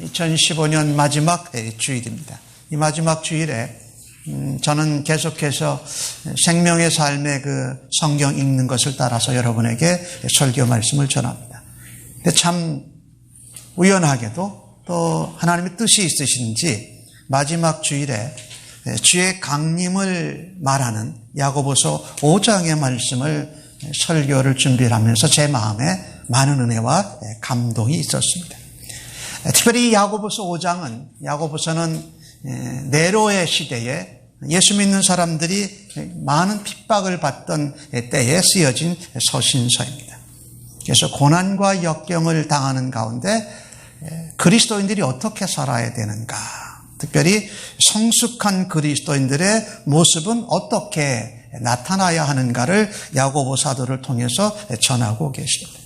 (2015년) 마지막 주일입니다. 이 마지막 주일에 저는 계속해서 생명의 삶의 그 성경 읽는 것을 따라서 여러분에게 설교 말씀을 전합니다. 근데 참 우연하게도 또 하나님의 뜻이 있으신지 마지막 주일에 주의 강림을 말하는 야고보서 5장의 말씀을 설교를 준비하면서 제 마음에 많은 은혜와 감동이 있었습니다. 특별히 야고보서 5장은 야고보서는 네로의 시대에 예수 믿는 사람들이 많은 핍박을 받던 때에 쓰여진 서신서입니다. 그래서 고난과 역경을 당하는 가운데 그리스도인들이 어떻게 살아야 되는가, 특별히 성숙한 그리스도인들의 모습은 어떻게 나타나야 하는가를 야고보 사도를 통해서 전하고 계십니다.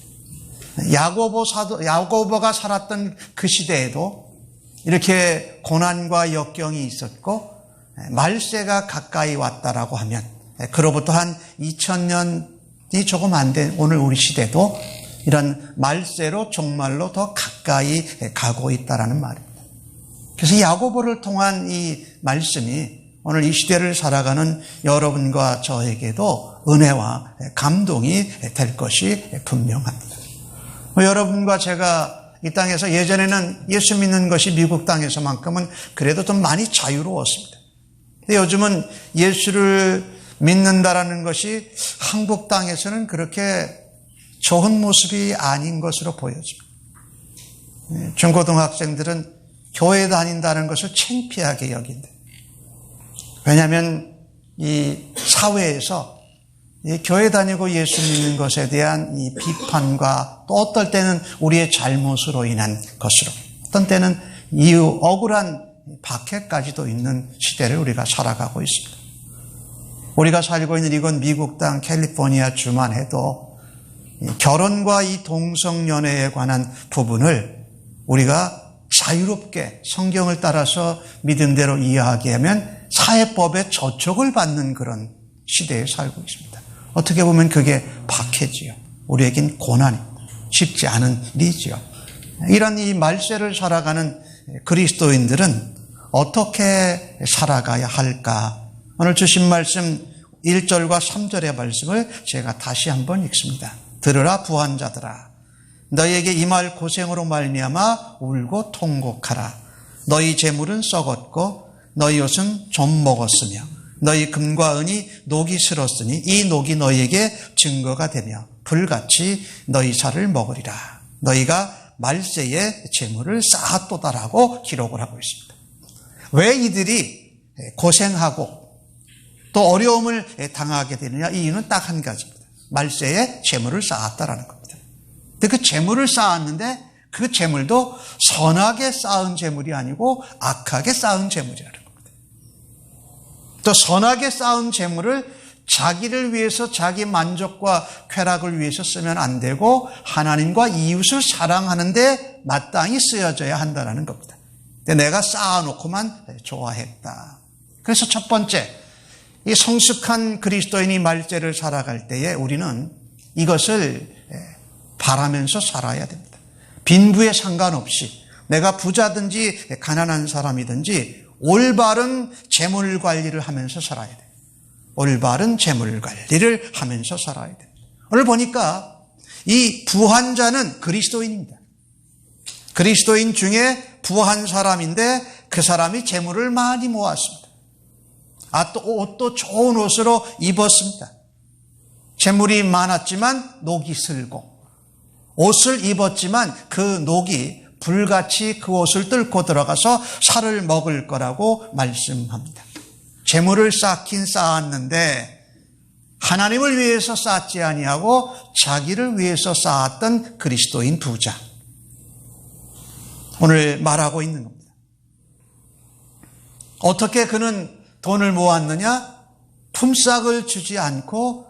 야고보가 살았던 그 시대에도 이렇게 고난과 역경이 있었고 말세가 가까이 왔다라고 하면 그로부터 한 2000년이 조금 안 된 오늘 우리 시대도 이런 말세로 종말로 더 가까이 가고 있다라는 말입니다. 그래서 야고보를 통한 이 말씀이 오늘 이 시대를 살아가는 여러분과 저에게도 은혜와 감동이 될 것이 분명합니다. 여러분과 제가 이 땅에서 예전에는 예수 믿는 것이 미국 땅에서만큼은 그래도 좀 많이 자유로웠습니다. 근데 요즘은 예수를 믿는다라는 것이 한국 땅에서는 그렇게 좋은 모습이 아닌 것으로 보여집니다. 중고등학생들은 교회 다닌다는 것을 창피하게 여긴대. 왜냐하면 이 사회에서 이 교회 다니고 예수 믿는 것에 대한 이 비판과 또 어떨 때는 우리의 잘못으로 인한 것으로, 어떤 때는 이유 억울한 박해까지도 있는 시대를 우리가 살아가고 있습니다. 우리가 살고 있는 이곳 미국 땅 캘리포니아 주만 해도 결혼과 이 동성연애에 관한 부분을 우리가 자유롭게 성경을 따라서 믿은 대로 이해하게 사회법에 저촉을 받는 그런 시대에 살고 있습니다. 어떻게 보면 그게 박해지요. 우리에겐 고난입니다. 쉽지 않은 일이지요. 이런 이 말세를 살아가는 그리스도인들은 어떻게 살아가야 할까? 오늘 주신 말씀 1절과 3절의 말씀을 제가 다시 한번 읽습니다. 들으라 부한자들아, 너희에게 임할 고생으로 말미암아 울고 통곡하라. 너희 재물은 썩었고 너희 옷은 좀 먹었으며 너희 금과 은이 녹이 슬었으니 이 녹이 너희에게 증거가 되며 불같이 너희 살을 먹으리라. 너희가 말세에 재물을 쌓았도다라고 기록을 하고 있습니다. 왜 이들이 고생하고 또 어려움을 당하게 되느냐? 이유는 딱 한 가지입니다. 말세에 재물을 쌓았다라는 겁니다. 근데 그 재물을 쌓았는데 그 재물도 선하게 쌓은 재물이 아니고 악하게 쌓은 재물이라는 겁니다. 또 선하게 쌓은 재물을 자기를 위해서 자기 만족과 쾌락을 위해서 쓰면 안 되고 하나님과 이웃을 사랑하는 데 마땅히 쓰여져야 한다는 겁니다. 근데 내가 쌓아놓고만 좋아했다. 그래서 첫 번째, 이 성숙한 그리스도인이 말세를 살아갈 때에 우리는 이것을 바라면서 살아야 됩니다. 빈부에 상관없이 내가 부자든지 가난한 사람이든지 올바른 재물 관리를 하면서 살아야 돼요. 올바른 재물 관리를 하면서 살아야 돼요. 오늘 보니까 이 부한 자는 그리스도인입니다. 그리스도인 중에 부한 사람인데 그 사람이 재물을 많이 모았습니다. 또 옷도 좋은 옷으로 입었습니다. 재물이 많았지만 녹이 슬고, 옷을 입었지만 그 녹이 불같이 그 옷을 뚫고 들어가서 살을 먹을 거라고 말씀합니다. 재물을 쌓긴 쌓았는데 하나님을 위해서 쌓지 아니하고 자기를 위해서 쌓았던 그리스도인 부자, 오늘 말하고 있는 겁니다. 어떻게 그는 돈을 모았느냐? 품삯을 주지 않고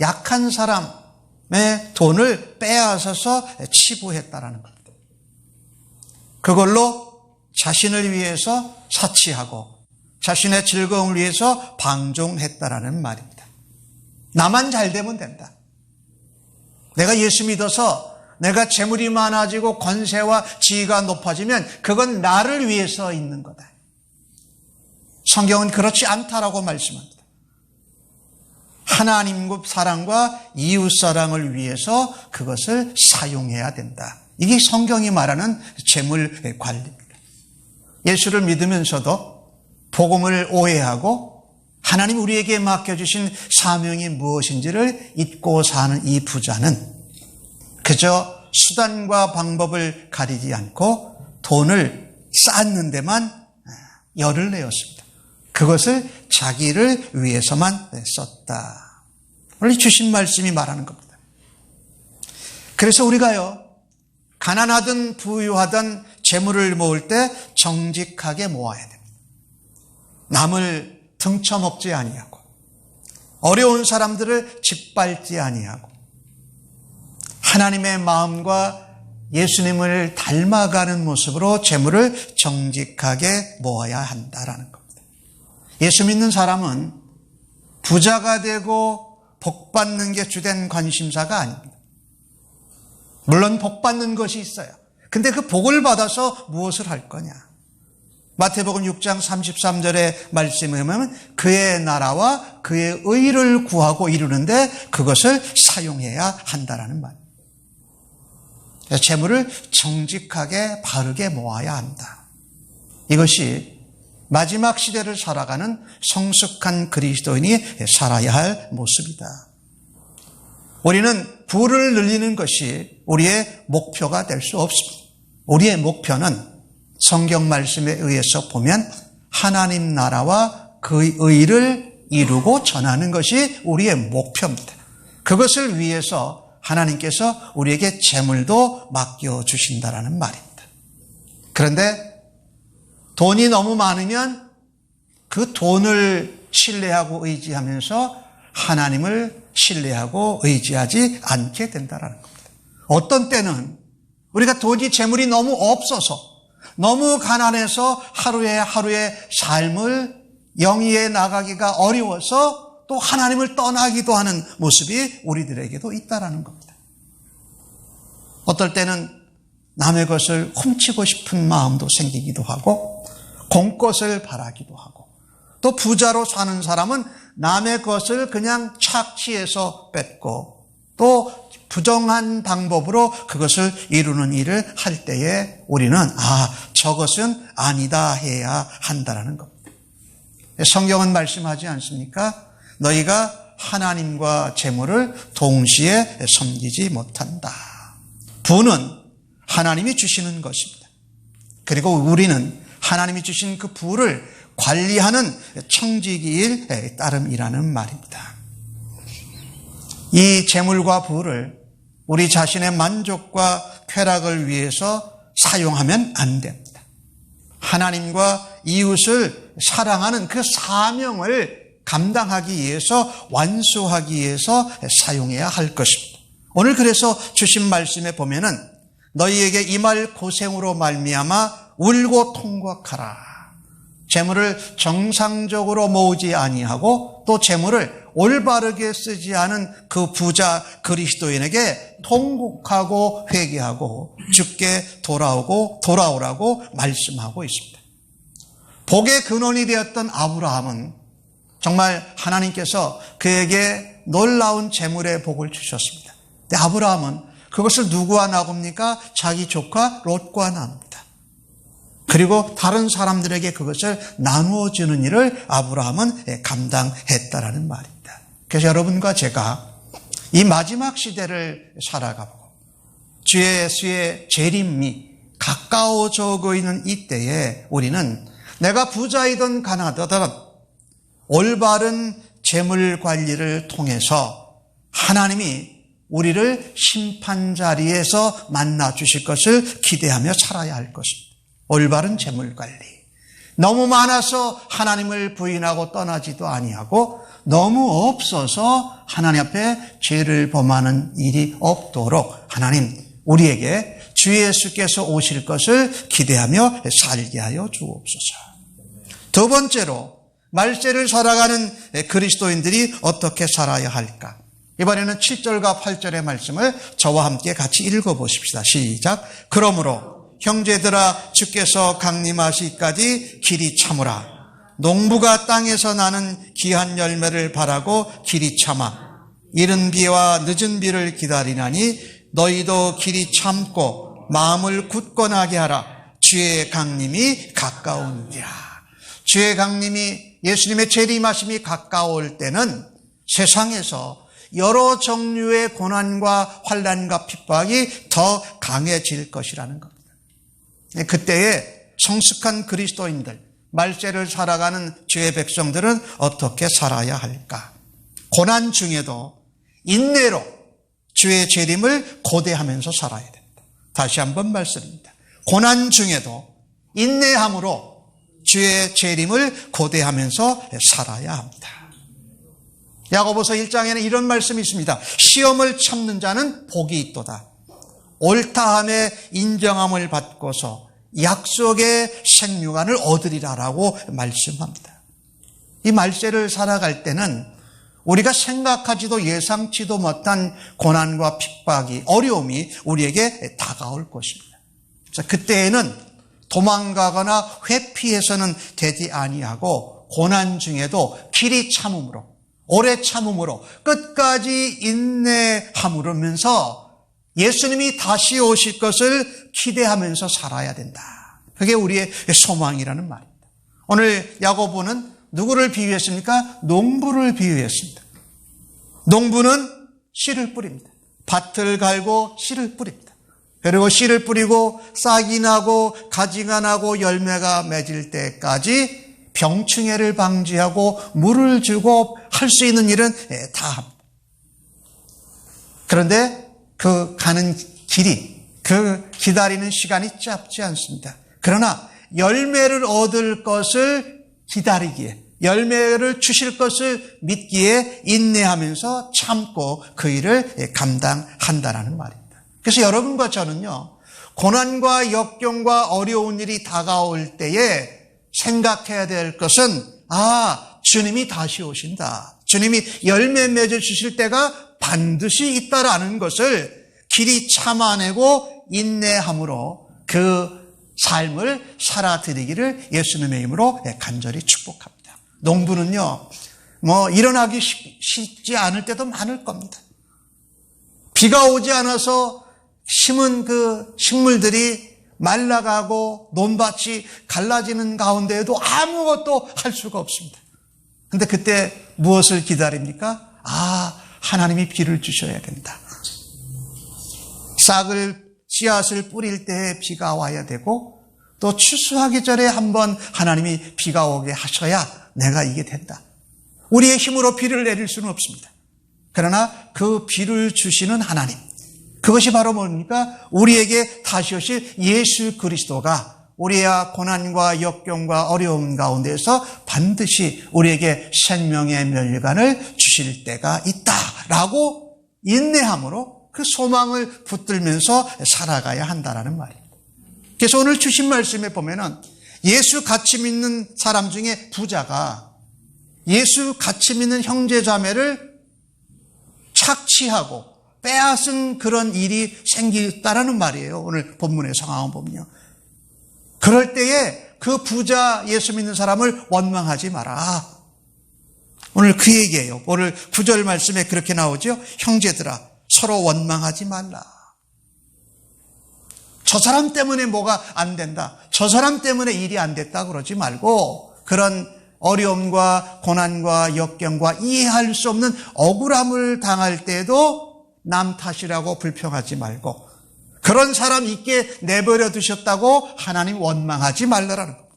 약한 사람의 돈을 빼앗아서 치부했다라는 겁니다. 그걸로 자신을 위해서 사치하고 자신의 즐거움을 위해서 방종했다라는 말입니다. 나만 잘 되면 된다. 내가 예수 믿어서 내가 재물이 많아지고 권세와 지위가 높아지면 그건 나를 위해서 있는 거다. 성경은 그렇지 않다라고 말씀합니다. 하나님과 사랑과 이웃 사랑을 위해서 그것을 사용해야 된다. 이게 성경이 말하는 재물 관리입니다. 예수를 믿으면서도 복음을 오해하고 하나님 우리에게 맡겨주신 사명이 무엇인지를 잊고 사는 이 부자는 그저 수단과 방법을 가리지 않고 돈을 쌓는 데만 열을 내었습니다. 그것을 자기를 위해서만 썼다. 원래 주신 말씀이 말하는 겁니다. 그래서 우리가요, 가난하든 부유하든 재물을 모을 때 정직하게 모아야 됩니다. 남을 등쳐먹지 아니하고 어려운 사람들을 짓밟지 아니하고 하나님의 마음과 예수님을 닮아가는 모습으로 재물을 정직하게 모아야 한다라는 겁니다. 예수 믿는 사람은 부자가 되고 복 받는 게 주된 관심사가 아닙니다. 물론 복 받는 것이 있어요. 근데 그 복을 받아서 무엇을 할 거냐? 마태복음 6장 33절의 말씀에 보면 그의 나라와 그의 의를 구하고 이루는데 그것을 사용해야 한다라는 말. 재물을 정직하게 바르게 모아야 한다. 이것이 마지막 시대를 살아가는 성숙한 그리스도인이 살아야 할 모습이다. 우리는 부를 늘리는 것이 우리의 목표가 될 수 없습니다. 우리의 목표는 성경 말씀에 의해서 보면 하나님 나라와 그 의를 이루고 전하는 것이 우리의 목표입니다. 그것을 위해서 하나님께서 우리에게 재물도 맡겨주신다라는 말입니다. 그런데 돈이 너무 많으면 그 돈을 신뢰하고 의지하면서 하나님을 신뢰하고 의지하지 않게 된다라는 겁니다. 어떤 때는 우리가 돈이 재물이 너무 없어서 너무 가난해서 하루에 삶을 영위해 나가기가 어려워서 또 하나님을 떠나기도 하는 모습이 우리들에게도 있다라는 겁니다. 어떨 때는 남의 것을 훔치고 싶은 마음도 생기기도 하고 공것을 바라기도 하고 또 부자로 사는 사람은 남의 것을 그냥 착취해서 뺏고 또 부정한 방법으로 그것을 이루는 일을 할 때에 우리는 저것은 아니다 해야 한다라는 겁니다. 성경은 말씀하지 않습니까? 너희가 하나님과 재물을 동시에 섬기지 못한다. 부는 하나님이 주시는 것입니다. 그리고 우리는 하나님이 주신 그 부를 관리하는 청지기일 따름이라는 말입니다. 이 재물과 부를 우리 자신의 만족과 쾌락을 위해서 사용하면 안 됩니다. 하나님과 이웃을 사랑하는 그 사명을 감당하기 위해서 완수하기 위해서 사용해야 할 것입니다. 오늘 그래서 주신 말씀에 보면은 너희에게 임할 고생으로 말미암아 울고 통곡하라. 재물을 정상적으로 모으지 아니하고 또 재물을 올바르게 쓰지 않은 그 부자 그리스도인에게 통곡하고 회개하고 주께 돌아오라고 말씀하고 있습니다. 복의 근원이 되었던 아브라함은 정말 하나님께서 그에게 놀라운 재물의 복을 주셨습니다. 근데 아브라함은 그것을 누구와 나눕니까? 자기 조카 롯과 나눕니다. 그리고 다른 사람들에게 그것을 나누어 주는 일을 아브라함은 감당했다라는 말입니다. 그래서 여러분과 제가 이 마지막 시대를 살아가고 주의 예수의 재림이 가까워져 있는 이때에 우리는 내가 부자이든 가난하든 올바른 재물 관리를 통해서 하나님이 우리를 심판 자리에서 만나 주실 것을 기대하며 살아야 할 것입니다. 올바른 재물 관리. 너무 많아서 하나님을 부인하고 떠나지도 아니하고 너무 없어서 하나님 앞에 죄를 범하는 일이 없도록 하나님 우리에게 주 예수께서 오실 것을 기대하며 살게 하여 주옵소서. 두 번째로 말세를 살아가는 그리스도인들이 어떻게 살아야 할까? 이번에는 7절과 8절의 말씀을 저와 함께 같이 읽어보십시다. 시작. 그러므로 형제들아 주께서 강림하시기까지 길이 참으라. 농부가 땅에서 나는 귀한 열매를 바라고 길이 참아 이른 비와 늦은 비를 기다리나니 너희도 길이 참고 마음을 굳건하게 하라. 주의 강림이 가까운디라. 주의 강림이, 예수님의 재림하심이 가까울 때는 세상에서 여러 종류의 고난과 환난과 핍박이 더 강해질 것이라는 겁니다. 그때에 성숙한 그리스도인들, 말세를 살아가는 주의 백성들은 어떻게 살아야 할까? 고난 중에도 인내로 주의 재림을 고대하면서 살아야 됩니다. 다시 한번 말씀드립니다. 고난 중에도 인내함으로 주의 재림을 고대하면서 살아야 합니다. 야고보서 1장에는 이런 말씀이 있습니다. 시험을 참는 자는 복이 있도다. 옳다함에 인정함을 받고서 약속의 생육안을 얻으리라라고 말씀합니다. 이 말세를 살아갈 때는 우리가 생각하지도 예상치도 못한 고난과 핍박이, 어려움이 우리에게 다가올 것입니다. 그래서 그때에는 도망가거나 회피해서는 되지 아니하고 고난 중에도 길이 참음으로, 오래 참음으로, 끝까지 인내함으로면서 예수님이 다시 오실 것을 기대하면서 살아야 된다. 그게 우리의 소망이라는 말입니다. 오늘 야고보는 누구를 비유했습니까? 농부를 비유했습니다. 농부는 씨를 뿌립니다. 밭을 갈고 씨를 뿌립니다. 그리고 씨를 뿌리고 싹이 나고 가지가 나고 열매가 맺을 때까지 병충해를 방지하고 물을 주고 할 수 있는 일은 다 합니다. 그런데 그 가는 길이, 그 기다리는 시간이 짧지 않습니다. 그러나 열매를 얻을 것을 기다리기에, 열매를 주실 것을 믿기에 인내하면서 참고 그 일을 감당한다는 말입니다. 그래서 여러분과 저는요, 고난과 역경과 어려운 일이 다가올 때에 생각해야 될 것은, 주님이 다시 오신다. 주님이 열매 맺어 주실 때가 반드시 있다라는 것을 길이 참아내고 인내함으로 그 삶을 살아드리기를 예수님의 이름으로 간절히 축복합니다. 농부는요, 일어나기 쉽지 않을 때도 많을 겁니다. 비가 오지 않아서 심은 그 식물들이 말라가고 논밭이 갈라지는 가운데에도 아무것도 할 수가 없습니다. 그런데 그때 무엇을 기다립니까? 하나님이 비를 주셔야 된다. 씨앗을 뿌릴 때 비가 와야 되고, 또 추수하기 전에 한번 하나님이 비가 오게 하셔야 내가 이게 된다. 우리의 힘으로 비를 내릴 수는 없습니다. 그러나 그 비를 주시는 하나님, 그것이 바로 뭡니까? 우리에게 다시 오실 예수 그리스도가 우리의 고난과 역경과 어려움 가운데서 반드시 우리에게 생명의 멸관을 주실 때가 있다라고 인내함으로 그 소망을 붙들면서 살아가야 한다는 말입니다. 그래서 오늘 주신 말씀에 보면은 예수 같이 믿는 사람 중에 부자가 예수 같이 믿는 형제 자매를 착취하고 빼앗은 그런 일이 생겼다라는 말이에요. 오늘 본문의 상황을 보면요. 그럴 때에 그 부자 예수 믿는 사람을 원망하지 마라. 오늘 그 얘기예요. 오늘 9절 말씀에 그렇게 나오죠. 형제들아, 서로 원망하지 말라. 저 사람 때문에 뭐가 안 된다, 저 사람 때문에 일이 안 됐다 그러지 말고, 그런 어려움과 고난과 역경과 이해할 수 없는 억울함을 당할 때도 남 탓이라고 불평하지 말고, 그런 사람 있게 내버려 두셨다고 하나님 원망하지 말라라는 겁니다.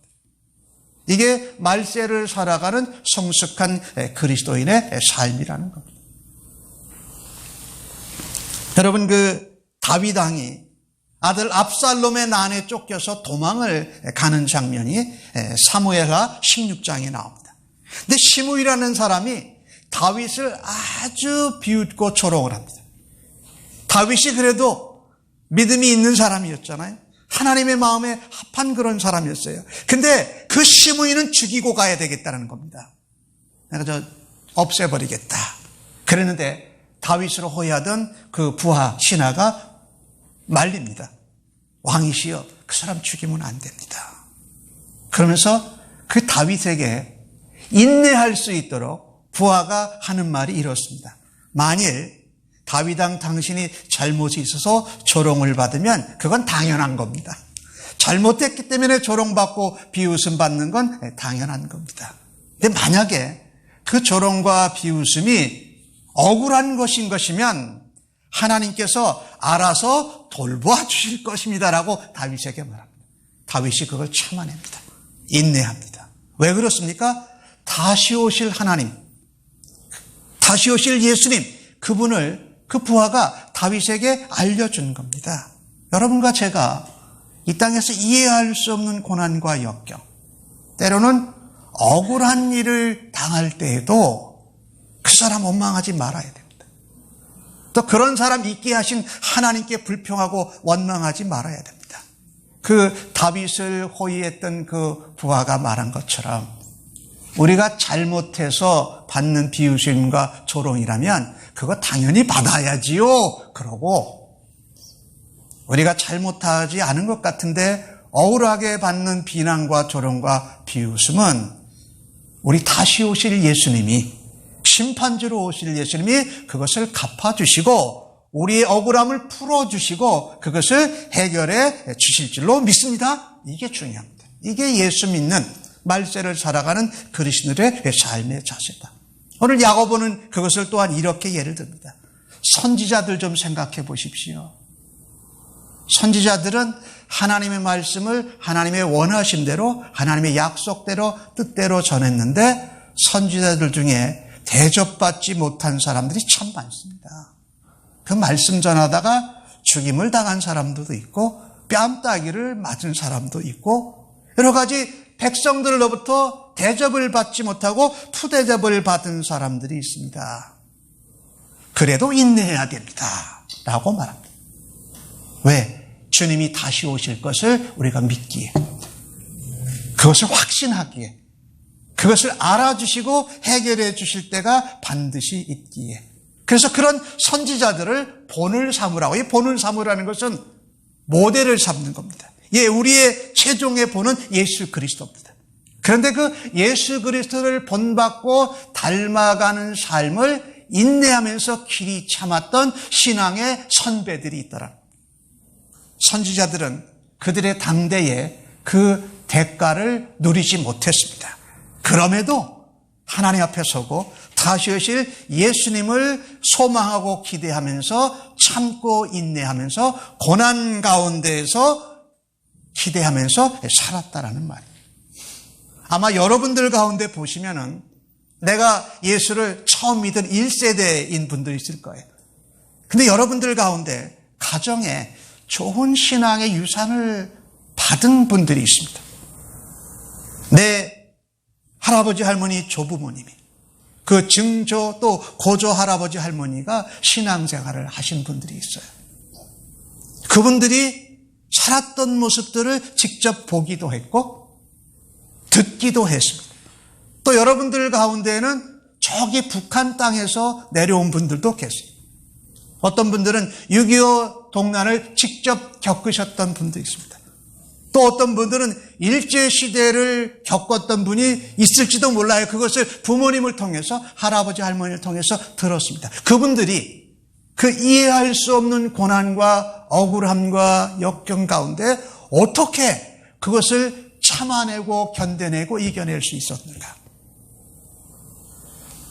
이게 말세를 살아가는 성숙한 그리스도인의 삶이라는 겁니다. 여러분, 그 다윗 왕이 아들 압살롬의 난에 쫓겨서 도망을 가는 장면이 사무엘하 16장에 나옵니다. 근데 시므이라는 사람이 다윗을 아주 비웃고 조롱을 합니다. 다윗이 그래도 믿음이 있는 사람이었잖아요. 하나님의 마음에 합한 그런 사람이었어요. 근데 그 시므이는 죽이고 가야 되겠다는 겁니다. 내가 없애버리겠다. 그랬는데 다윗으로 호위하던 그 부하 신하가 말립니다. 왕이시여, 그 사람 죽이면 안 됩니다. 그러면서 그 다윗에게 인내할 수 있도록 부하가 하는 말이 이렇습니다. 만일 다윗왕 당신이 잘못이 있어서 조롱을 받으면 그건 당연한 겁니다. 잘못했기 때문에 조롱받고 비웃음 받는 건 당연한 겁니다. 근데 만약에 그 조롱과 비웃음이 억울한 것인 것이면 하나님께서 알아서 돌보아 주실 것입니다라고 다윗에게 말합니다. 다윗이 그걸 참아냅니다. 인내합니다. 왜 그렇습니까? 다시 오실 하나님, 다시 오실 예수님, 그분을 그 부하가 다윗에게 알려준 겁니다. 여러분과 제가 이 땅에서 이해할 수 없는 고난과 역경, 때로는 억울한 일을 당할 때에도 그 사람 원망하지 말아야 됩니다. 또 그런 사람 있게 하신 하나님께 불평하고 원망하지 말아야 됩니다. 그 다윗을 호위했던 그 부하가 말한 것처럼 우리가 잘못해서 받는 비웃음과 조롱이라면 그거 당연히 받아야지요. 그러고 우리가 잘못하지 않은 것 같은데 억울하게 받는 비난과 조롱과 비웃음은 우리 다시 오실 예수님이, 심판주로 오실 예수님이 그것을 갚아주시고 우리의 억울함을 풀어주시고 그것을 해결해 주실 줄로 믿습니다. 이게 중요합니다. 이게 예수 믿는 말세를 살아가는 그리스도인의 삶의 자세다. 오늘 야고보는 그것을 또한 이렇게 예를 듭니다. 선지자들 좀 생각해 보십시오. 선지자들은 하나님의 말씀을 하나님의 원하신 대로, 하나님의 약속대로, 뜻대로 전했는데 선지자들 중에 대접받지 못한 사람들이 참 많습니다. 그 말씀 전하다가 죽임을 당한 사람들도 있고 뺨 따기를 맞은 사람도 있고 여러 가지 백성들로부터 대접을 받지 못하고 푸대접을 받은 사람들이 있습니다. 그래도 인내해야 됩니다. 라고 말합니다. 왜? 주님이 다시 오실 것을 우리가 믿기에, 그것을 확신하기에, 그것을 알아주시고 해결해 주실 때가 반드시 있기에. 그래서 그런 선지자들을 본을 삼으라고. 이 본을 삼으라는 것은 모델을 삼는 겁니다. 예, 우리의 최종의 본은 예수 그리스도입니다. 그런데 그 예수 그리스도를 본받고 닮아가는 삶을 인내하면서 길이 참았던 신앙의 선배들이 있더라. 선지자들은 그들의 당대에 그 대가를 누리지 못했습니다. 그럼에도 하나님 앞에 서고 다시 오실 예수님을 소망하고 기대하면서 참고 인내하면서 고난 가운데에서 기대하면서 살았다라는 말이에요. 아마 여러분들 가운데 보시면은 내가 예수를 처음 믿은 1세대인 분들이 있을 거예요. 근데 여러분들 가운데 가정에 좋은 신앙의 유산을 받은 분들이 있습니다. 내 할아버지 할머니 조부모님이, 그 증조 또 고조 할아버지 할머니가 신앙생활을 하신 분들이 있어요. 그분들이 살았던 모습들을 직접 보기도 했고 듣기도 했습니다. 또 여러분들 가운데에는 저기 북한 땅에서 내려온 분들도 계세요. 어떤 분들은 6.25 동란을 직접 겪으셨던 분도 있습니다. 또 어떤 분들은 일제시대를 겪었던 분이 있을지도 몰라요. 그것을 부모님을 통해서, 할아버지 할머니를 통해서 들었습니다. 그분들이 그 이해할 수 없는 고난과 억울함과 역경 가운데 어떻게 그것을 참아내고 견뎌내고 이겨낼 수 있었는가?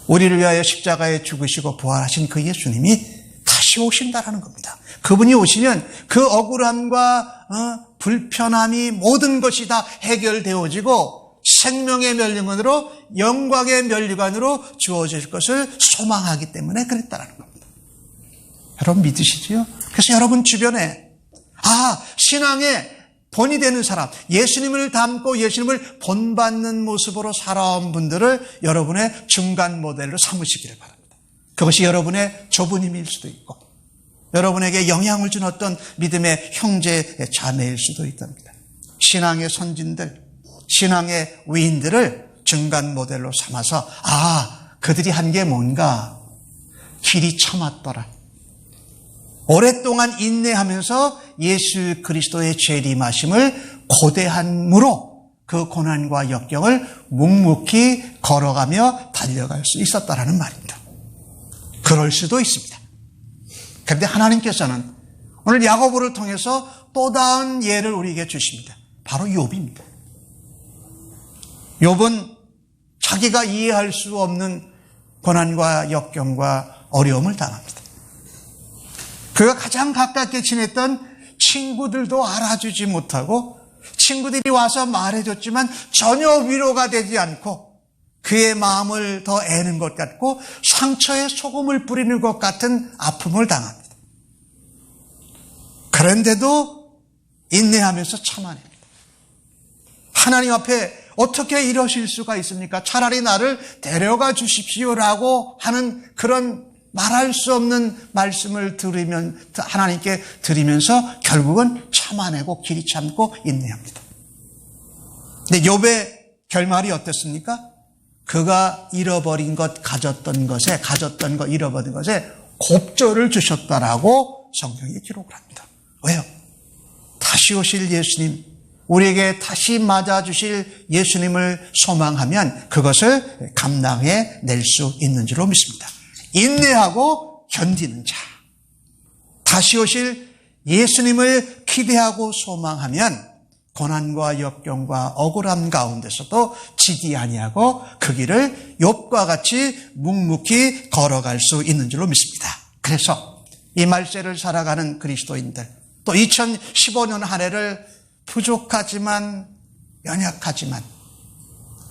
우리를 위하여 십자가에 죽으시고 부활하신 그 예수님이 다시 오신다라는 겁니다. 그분이 오시면 그 억울함과 불편함이 모든 것이 다 해결되어지고 생명의 면류관으로, 영광의 면류관으로 주어질 것을 소망하기 때문에 그랬다라는 겁니다. 여러분 믿으시지요? 그래서 여러분 주변에 신앙의 본이 되는 사람, 예수님을 닮고 예수님을 본받는 모습으로 살아온 분들을 여러분의 중간 모델로 삼으시기를 바랍니다. 그것이 여러분의 조부님일 수도 있고 여러분에게 영향을 준 어떤 믿음의 형제 자매일 수도 있답니다. 신앙의 선진들, 신앙의 위인들을 중간 모델로 삼아서 그들이 한 게 뭔가 길이 참았더라. 오랫동안 인내하면서 예수 그리스도의 재림하심을 고대함으로 그 고난과 역경을 묵묵히 걸어가며 달려갈 수 있었다라는 말입니다. 그럴 수도 있습니다. 그런데 하나님께서는 오늘 야고보를 통해서 또 다른 예를 우리에게 주십니다. 바로 욥입니다. 욥은 자기가 이해할 수 없는 고난과 역경과 어려움을 당합니다. 그가 가장 가깝게 지냈던 친구들도 알아주지 못하고 친구들이 와서 말해줬지만 전혀 위로가 되지 않고 그의 마음을 더 애는 것 같고 상처에 소금을 뿌리는 것 같은 아픔을 당합니다. 그런데도 인내하면서 참아냅니다. 하나님 앞에 어떻게 이러실 수가 있습니까? 차라리 나를 데려가 주십시오라고 하는 그런 말할 수 없는 말씀을 들으면 하나님께 드리면서 결국은 참아내고 길이 참고 인내합니다. 근데 욥의 결말이 어땠습니까? 그가 잃어버린 것, 가졌던 것, 잃어버린 것에 곱절을 주셨다라고 성경이 기록을 합니다. 왜요? 다시 오실 예수님, 우리에게 다시 맞아주실 예수님을 소망하면 그것을 감당해 낼 수 있는 줄로 믿습니다. 인내하고 견디는 자, 다시 오실 예수님을 기대하고 소망하면 고난과 역경과 억울함 가운데서도 지지 아니하고 그 길을 욥과 같이 묵묵히 걸어갈 수 있는 줄로 믿습니다. 그래서 이 말세를 살아가는 그리스도인들, 또 2015년 한 해를 부족하지만 연약하지만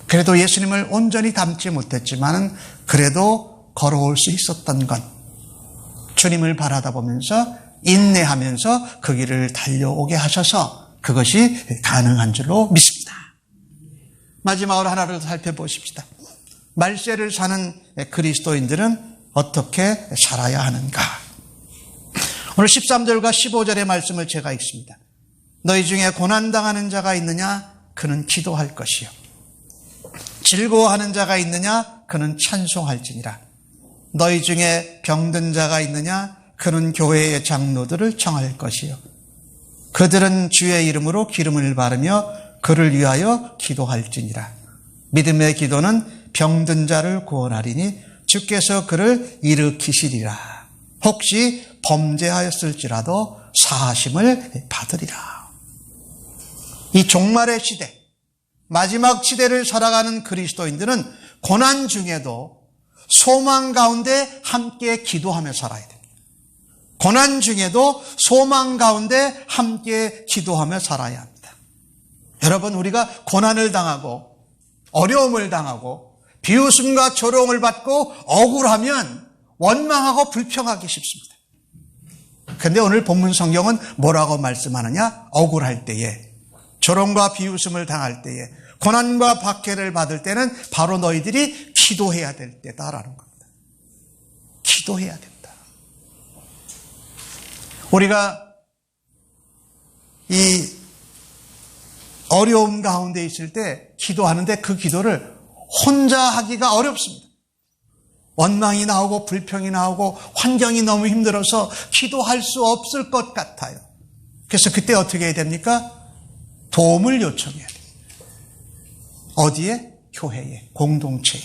그래도 예수님을 온전히 닮지 못했지만 그래도 걸어올 수 있었던 건 주님을 바라다 보면서 인내하면서 그 길을 달려오게 하셔서 그것이 가능한 줄로 믿습니다. 마지막으로 하나를 더 살펴보십시다. 말세를 사는 그리스도인들은 어떻게 살아야 하는가? 오늘 13절과 15절의 말씀을 제가 읽습니다. 너희 중에 고난당하는 자가 있느냐? 그는 기도할 것이요. 즐거워하는 자가 있느냐? 그는 찬송할지니라. 너희 중에 병든 자가 있느냐? 그는 교회의 장로들을 청할 것이요. 그들은 주의 이름으로 기름을 바르며 그를 위하여 기도할지니라. 믿음의 기도는 병든 자를 구원하리니 주께서 그를 일으키시리라. 혹시 범죄하였을지라도 사하심을 받으리라. 이 종말의 시대, 마지막 시대를 살아가는 그리스도인들은 고난 중에도 소망 가운데 함께 기도하며 살아야 됩니다. 고난 중에도 소망 가운데 함께 기도하며 살아야 합니다. 여러분, 우리가 고난을 당하고 어려움을 당하고 비웃음과 조롱을 받고 억울하면 원망하고 불평하기 쉽습니다. 그런데 오늘 본문 성경은 뭐라고 말씀하느냐? 억울할 때에, 조롱과 비웃음을 당할 때에, 고난과 박해를 받을 때는 바로 너희들이 기도해야 될 때다라는 겁니다. 기도해야 된다. 우리가 이 어려움 가운데 있을 때 기도하는데 그 기도를 혼자 하기가 어렵습니다. 원망이 나오고 불평이 나오고 환경이 너무 힘들어서 기도할 수 없을 것 같아요. 그래서 그때 어떻게 해야 됩니까? 도움을 요청해야 됩니다. 어디에? 교회에, 공동체에.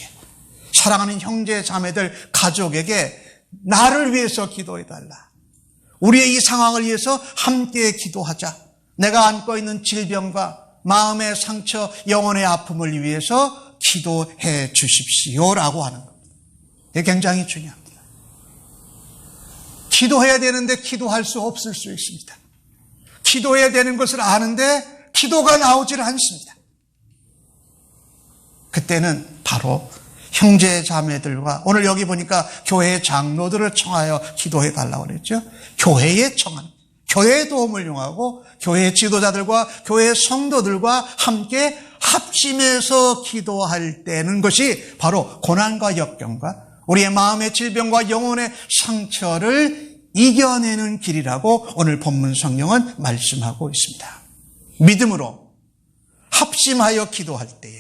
사랑하는 형제 자매들, 가족에게 나를 위해서 기도해달라. 우리의 이 상황을 위해서 함께 기도하자. 내가 안고 있는 질병과 마음의 상처, 영혼의 아픔을 위해서 기도해 주십시오라고 하는 겁니다. 이게 굉장히 중요합니다. 기도해야 되는데 기도할 수 없을 수 있습니다. 기도해야 되는 것을 아는데 기도가 나오질 않습니다. 그때는 바로 형제 자매들과, 오늘 여기 보니까 교회의 장로들을 청하여 기도해 달라고 그랬죠. 교회에 청한, 교회의 도움을 요하고 교회의 지도자들과 교회의 성도들과 함께 합심해서 기도할 때는 것이 바로 고난과 역경과 우리의 마음의 질병과 영혼의 상처를 이겨내는 길이라고 오늘 본문 성경은 말씀하고 있습니다. 믿음으로 합심하여 기도할 때에,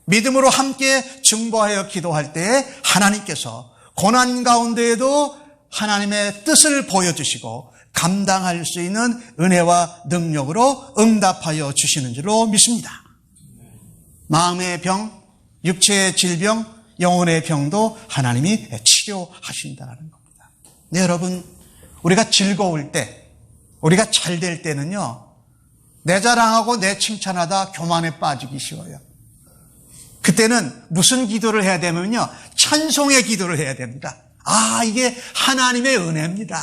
믿음으로 함께 중보하여 기도할 때에 하나님께서 고난 가운데에도 하나님의 뜻을 보여주시고 감당할 수 있는 은혜와 능력으로 응답하여 주시는 줄로 믿습니다. 마음의 병, 육체의 질병, 영혼의 병도 하나님이 치료하신다는 겁니다. 네, 여러분, 우리가 즐거울 때, 우리가 잘 될 때는요, 내 자랑하고 내 칭찬하다 교만에 빠지기 쉬워요. 그때는 무슨 기도를 해야 되면요, 찬송의 기도를 해야 됩니다. 이게 하나님의 은혜입니다.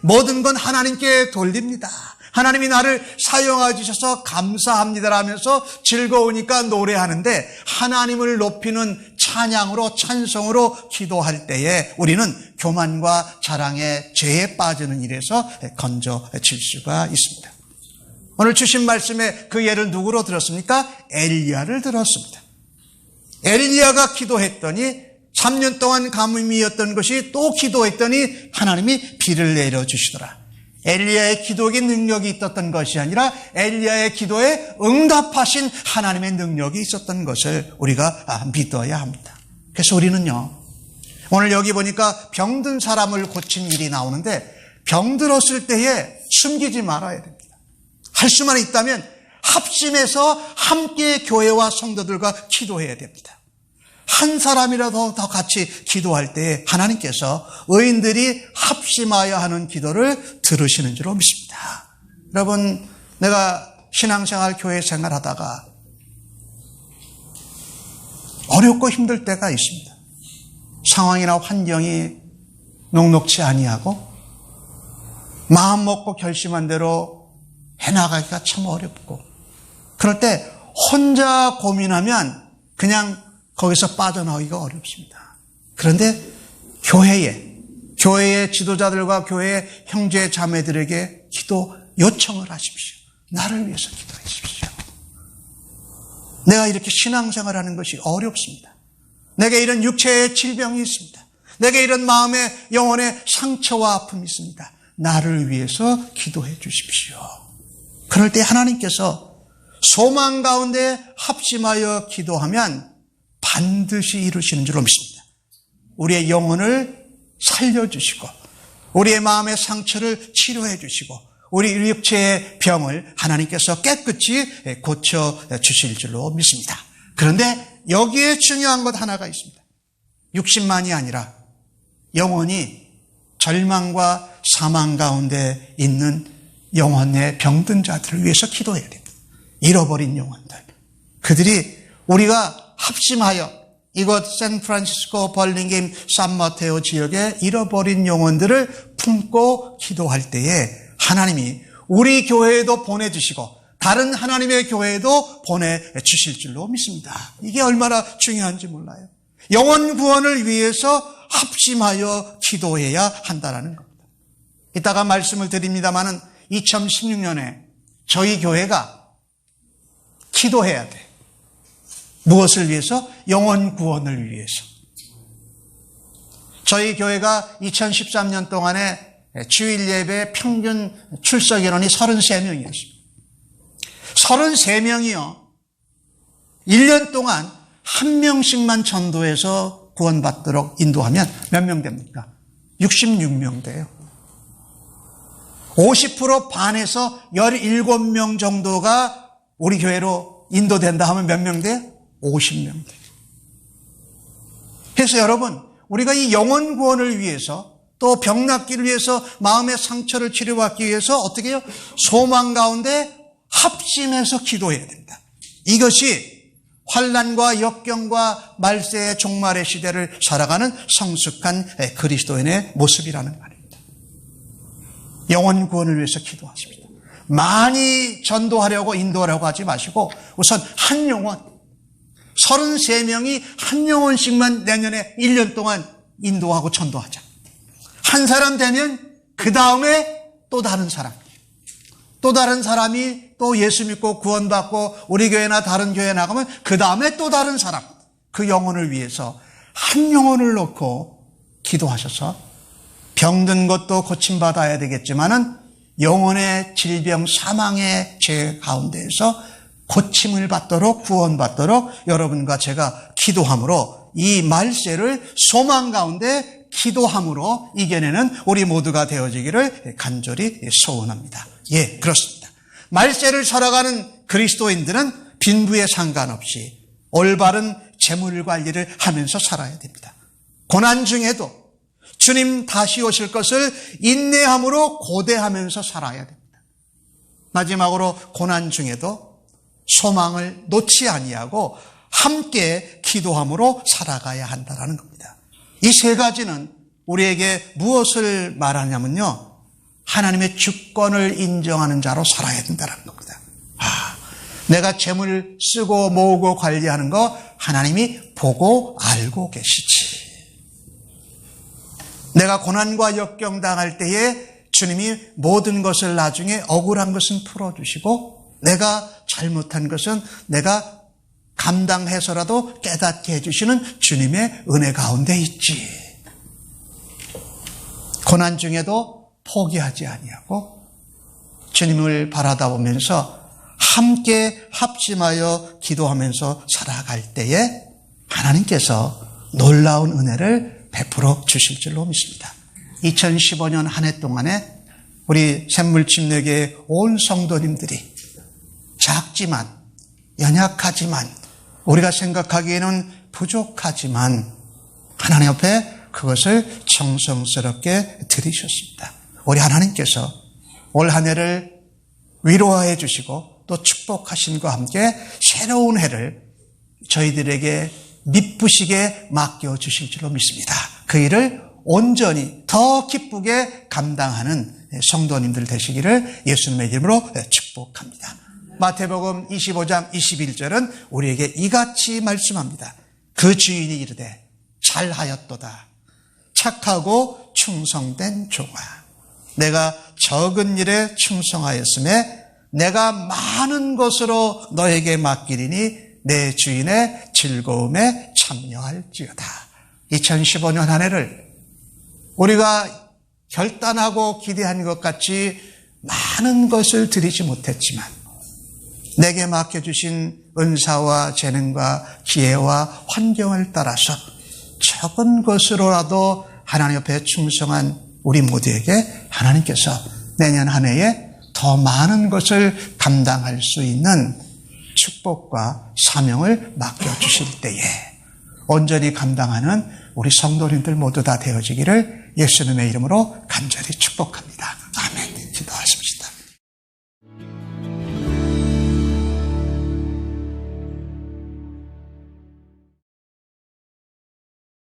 모든 건 하나님께 돌립니다. 하나님이 나를 사용해 주셔서 감사합니다라면서 즐거우니까 노래하는데, 하나님을 높이는 찬양으로 찬송으로 기도할 때에 우리는 교만과 자랑의 죄에 빠지는 일에서 건져질 수가 있습니다. 오늘 주신 말씀에 그 예를 누구로 들었습니까? 엘리야를 들었습니다. 엘리야가 기도했더니 3년 동안 가뭄이었던 것이 또 기도했더니 하나님이 비를 내려주시더라. 엘리야의 기도에 능력이 있었던 것이 아니라 엘리야의 기도에 응답하신 하나님의 능력이 있었던 것을 우리가 믿어야 합니다. 그래서 우리는요, 오늘 여기 보니까 병든 사람을 고친 일이 나오는데, 병들었을 때에 숨기지 말아야 됩니다. 할 수만 있다면 합심해서 함께 교회와 성도들과 기도해야 됩니다. 한 사람이라도 더 같이 기도할 때 하나님께서 의인들이 합심하여 하는 기도를 들으시는 줄로 믿습니다. 여러분, 내가 신앙생활, 교회 생활하다가 어렵고 힘들 때가 있습니다. 상황이나 환경이 녹록지 아니하고 마음 먹고 결심한 대로 해나가기가 참 어렵고, 그럴 때 혼자 고민하면 그냥 거기서 빠져나오기가 어렵습니다. 그런데 교회의 지도자들과 교회의 형제 자매들에게 기도 요청을 하십시오. 나를 위해서 기도해 주십시오. 내가 이렇게 신앙생활하는 것이 어렵습니다. 내게 이런 육체의 질병이 있습니다. 내게 이런 마음의 영혼의 상처와 아픔이 있습니다. 나를 위해서 기도해 주십시오. 그럴 때 하나님께서 소망 가운데 합심하여 기도하면 반드시 이루시는 줄로 믿습니다. 우리의 영혼을 살려주시고 우리의 마음의 상처를 치료해 주시고 우리 육체의 병을 하나님께서 깨끗이 고쳐주실 줄로 믿습니다. 그런데 여기에 중요한 것 하나가 있습니다. 육신만이 아니라 영혼이 절망과 사망 가운데 있는 영혼의 병든 자들을 위해서 기도해야 됩니다. 잃어버린 영혼들, 그들이 우리가 합심하여 이곳 샌프란시스코, 벌링게임, 산마테오 지역의 잃어버린 영혼들을 품고 기도할 때에 하나님이 우리 교회에도 보내주시고 다른 하나님의 교회에도 보내주실 줄로 믿습니다. 이게 얼마나 중요한지 몰라요. 영혼 구원을 위해서 합심하여 기도해야 한다는 겁니다. 이따가 말씀을 드립니다마는 2016년에 저희 교회가 기도해야 돼. 무엇을 위해서? 영혼 구원을 위해서. 저희 교회가 2013년 동안에 주일 예배 평균 출석 인원이 33명이었습니다. 33명이요. 1년 동안 한 명씩만 전도해서 구원받도록 인도하면 몇 명 됩니까? 66명 돼요. 50% 반에서 17명 정도가 우리 교회로 인도된다 하면 몇 명 돼요? 50명 돼요. 그래서 여러분, 우리가 이 영혼 구원을 위해서 또 병 낫기를 위해서 마음의 상처를 치료받기 위해서 어떻게 해요? 소망 가운데 합심해서 기도해야 된다. 이것이 환난과 역경과 말세의 종말의 시대를 살아가는 성숙한 그리스도인의 모습이라는 말입니다. 영혼 구원을 위해서 기도하십시오. 많이 전도하려고 인도하려고 하지 마시고 우선 한 영혼, 33명이 한 영혼씩만 내년에 1년 동안 인도하고 전도하자. 한 사람 되면 그 다음에 또 다른 사람, 또 다른 사람이 또 예수 믿고 구원받고 우리 교회나 다른 교회에 나가면 그 다음에 또 다른 사람, 그 영혼을 위해서 한 영혼을 놓고 기도하셔서 병든 것도 고침받아야 되겠지만은 영혼의 질병, 사망의 죄 가운데에서 고침을 받도록, 구원받도록 여러분과 제가 기도함으로 이 말세를 소망 가운데 기도함으로 이겨내는 우리 모두가 되어지기를 간절히 소원합니다. 예, 그렇습니다. 말세를 살아가는 그리스도인들은 빈부에 상관없이 올바른 재물 관리를 하면서 살아야 됩니다. 고난 중에도 주님 다시 오실 것을 인내함으로 고대하면서 살아야 됩니다. 마지막으로 고난 중에도 소망을 놓지 아니하고 함께 기도함으로 살아가야 한다는 겁니다. 이 세 가지는 우리에게 무엇을 말하냐면요, 하나님의 주권을 인정하는 자로 살아야 된다는 겁니다. 내가 재물 쓰고 모으고 관리하는 거 하나님이 보고 알고 계시지. 내가 고난과 역경당할 때에 주님이 모든 것을 나중에 억울한 것은 풀어주시고 내가 잘못한 것은 내가 감당해서라도 깨닫게 해주시는 주님의 은혜 가운데 있지. 고난 중에도 포기하지 아니하고 주님을 바라다보면서 함께 합심하여 기도하면서 살아갈 때에 하나님께서 놀라운 은혜를 베풀어 주실 줄로 믿습니다. 2015년 한 해 동안에 우리 샘물침례교회 온 성도님들이 작지만 연약하지만 우리가 생각하기에는 부족하지만 하나님 앞에 그것을 정성스럽게 드리셨습니다. 우리 하나님께서 올 한 해를 위로해 주시고 또 축복하심과 함께 새로운 해를 저희들에게 미쁘시게 맡겨주실 줄로 믿습니다. 그 일을 온전히 더 기쁘게 감당하는 성도님들 되시기를 예수님의 이름으로 축복합니다. 마태복음 25장 21절은 우리에게 이같이 말씀합니다. 그 주인이 이르되 잘하였도다. 착하고 충성된 종아. 내가 적은 일에 충성하였음에 내가 많은 것으로 너에게 맡기리니 내 주인의 즐거움에 참여할지어다. 2015년 한 해를 우리가 결단하고 기대한 것 같이 많은 것을 드리지 못했지만 내게 맡겨주신 은사와 재능과 기회와 환경을 따라서 적은 것으로라도 하나님 앞에 충성한 우리 모두에게 하나님께서 내년 한 해에 더 많은 것을 감당할 수 있는 축복과 사명을 맡겨주실 때에 온전히 감당하는 우리 성도님들 모두 다 되어지기를 예수님의 이름으로 간절히 축복합니다.